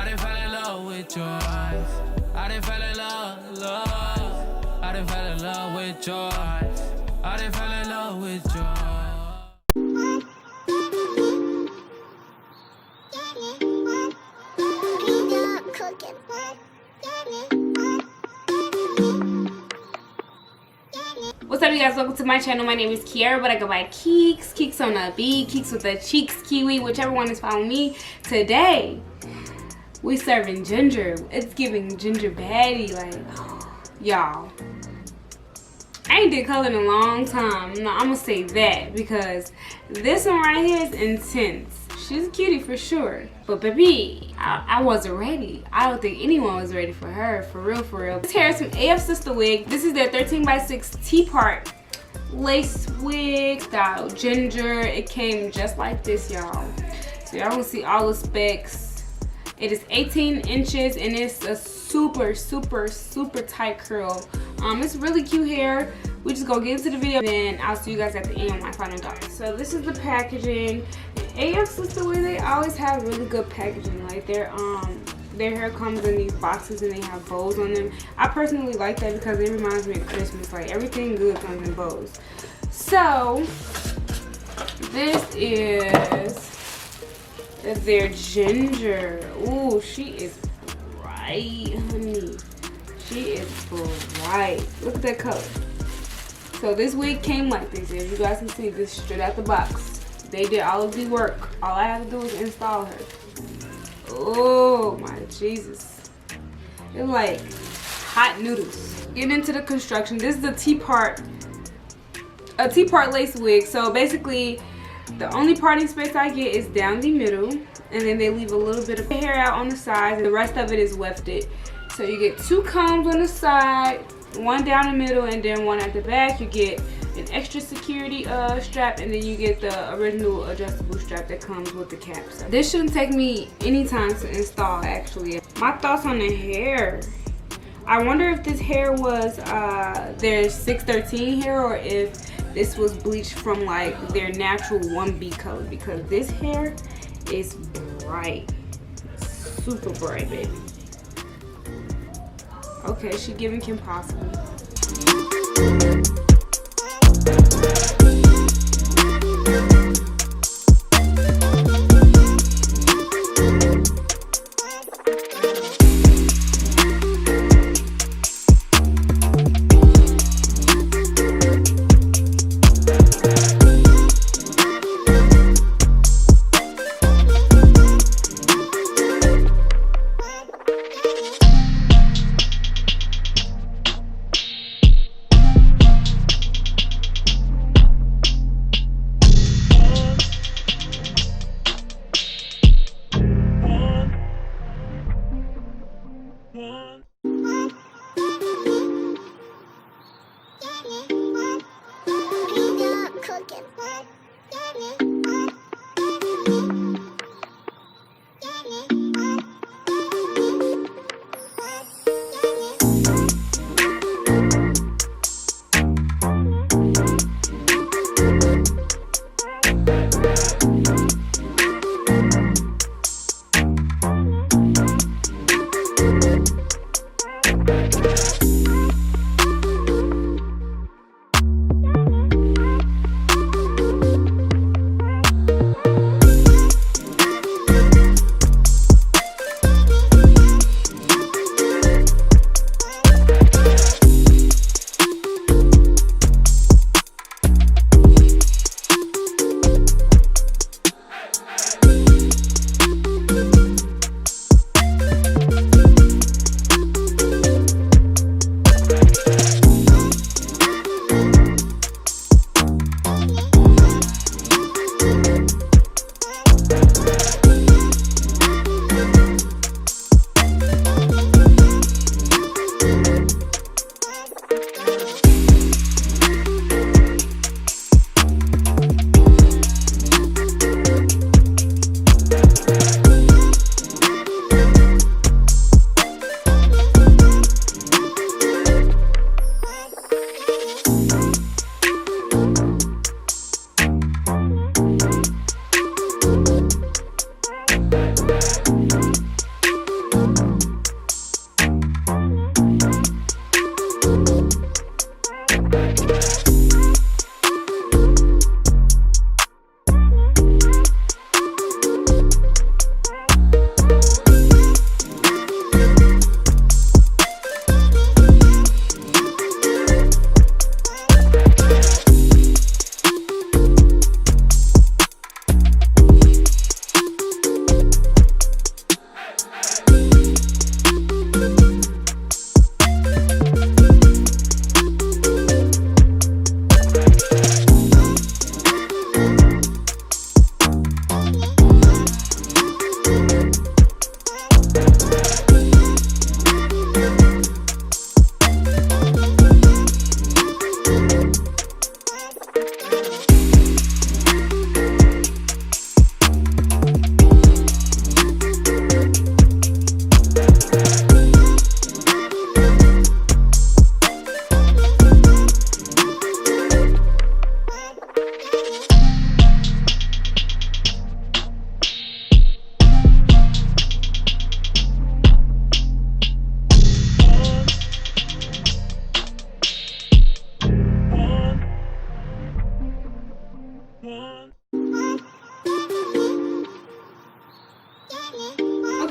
I done fell in love with your eyes. I done fell in love. I done fell in love with your eyes. I done fell in love with your eyes. What's up, you guys? Welcome to my channel. My name is Kiara, but I go by Keeks. Keeks on a B, Keeks with the cheeks, kiwi, whichever one is following me. Today, we serving ginger. It's giving ginger baddie, like, y'all. I ain't did color in a long time. No, I'm gonna say that because this one right here is intense. She's a cutie for sure. But baby, I wasn't ready. I don't think anyone was ready for her. For real, for real. This hair is from Afsisterwig. This is their 13x6 T-part lace wig style ginger. It came just like this, y'all. So y'all gonna see all the specs. It is 18 inches and it's a super, super, super tight curl. It's really cute hair. We just gonna get into the video and I'll see you guys at the end with my final thoughts. So this is the packaging. Afsisterwig, they always have really good packaging. Like their hair comes in these boxes and they have bows on them. I personally like that because it reminds me of Christmas. Like everything good comes in bows. So this is their ginger. Ooh, she is bright, honey. She is bright. Look at that color. So this wig came like this. As you guys can see, this straight out the box. They did all of the work. All I have to do is install her. Oh my Jesus. It's like hot noodles. Getting into the construction. This is a T-part lace wig. So basically, the only parting space I get is down the middle. And then they leave a little bit of hair out on the sides. And the rest of it is wefted. So you get 2 combs on the side, 1 down the middle, and then 1 at the back. You get an extra security strap, and then you get the original adjustable strap that comes with the cap. So this shouldn't take me any time to install, actually. My thoughts on the hair. I wonder if this hair was their 613 hair or if this was bleached from like their natural 1B color, because this hair is bright. Super bright, baby. Okay, she giving Kim Possible.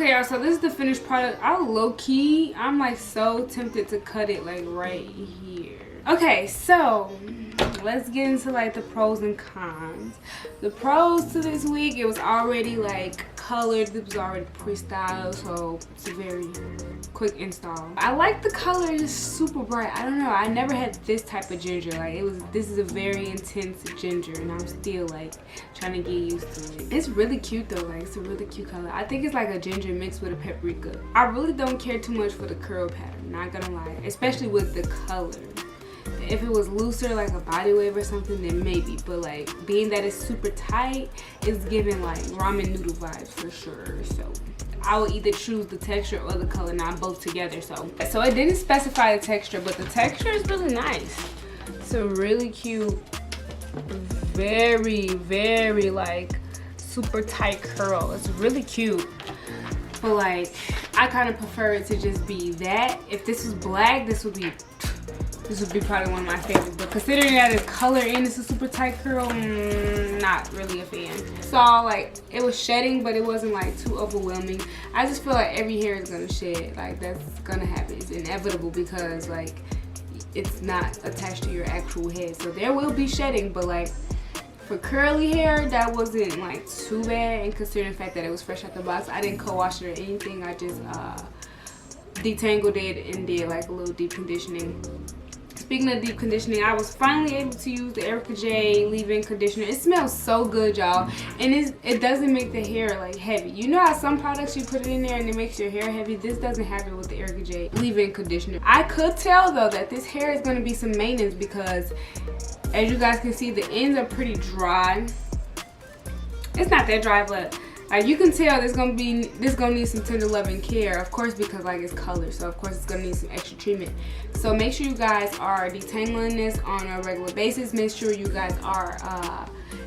Okay, y'all, so this is the finished product. I'm like so tempted to cut it like right here. Okay, so let's get into like the pros and cons. The pros to this wig, it was already like colored. This was already pre-styled, so it's a very quick install. I like the color, it's super bright. I don't know, I never had this type of ginger. Like this is a very intense ginger, and I'm still like trying to get used to it. It's really cute though, like it's a really cute color. I think it's like a ginger mixed with a paprika. I really don't care too much for the curl pattern, not gonna lie, especially with the color. If it was looser, like a body wave or something, then maybe. But like being that it's super tight, it's giving like ramen noodle vibes for sure. So I will either choose the texture or the color, not both together. So it didn't specify the texture, but the texture is really nice. It's a really cute, very, very like super tight curl. It's really cute. But like I kind of prefer it to just be that. If this was black, this would be probably one of my favorites, but considering that it's color and it's a super tight curl, not really a fan. So like it was shedding, but it wasn't like too overwhelming. I just feel like every hair is gonna shed. Like that's gonna happen. It's inevitable because like it's not attached to your actual head, so there will be shedding. But like for curly hair, that wasn't like too bad, and considering the fact that it was fresh out the box, I didn't co-wash it or anything. I just detangled it and did like a little deep conditioning. Speaking of deep conditioning, I was finally able to use the Erica J leave-in conditioner. It smells so good, y'all, and it doesn't make the hair like heavy. You know how some products you put it in there and it makes your hair heavy? This doesn't happen with the Erica J leave-in conditioner. I could tell though that this hair is going to be some maintenance because as you guys can see, the ends are pretty dry. It's not that dry, but like you can tell this gonna need some tender love and care, of course, because like it's color, so of course it's gonna need some extra treatment. So make sure you guys are detangling this on a regular basis. Make sure you guys are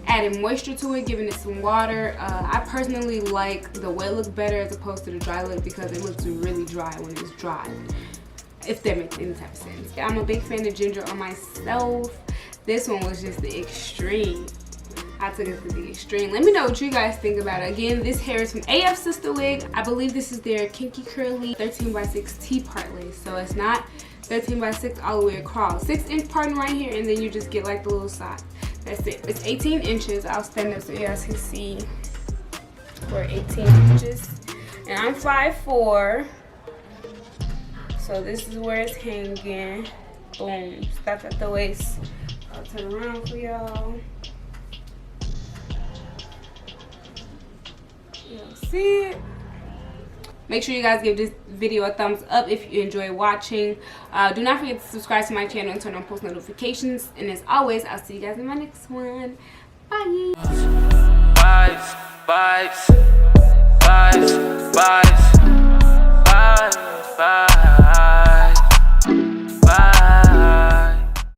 adding moisture to it, giving it some water. I personally like the wet look better as opposed to the dry look because it looks really dry when it's dry, if that makes any type of sense. I'm a big fan of ginger on myself. This one was just the extreme. I took it to the extreme. Let me know what you guys think about it. Again, this hair is from Afsisterwig. I believe this is their kinky curly 13x6 T-part lace. So it's not 13x6 all the way across. 6-inch parting right here, and then you just get like the little side. That's it. It's 18 inches. I'll stand up so you guys can see. We're 18 inches. And I'm 5'4". So this is where it's hanging. Boom. Stop at the waist. I'll turn around for y'all. See it. Make sure you guys give this video a thumbs up if you enjoy watching. Do not forget to subscribe to my channel and turn on post notifications, and as always, I'll see you guys in my next one. Bye. Vibes, vibes, vibes, vibes, vibes, vibes.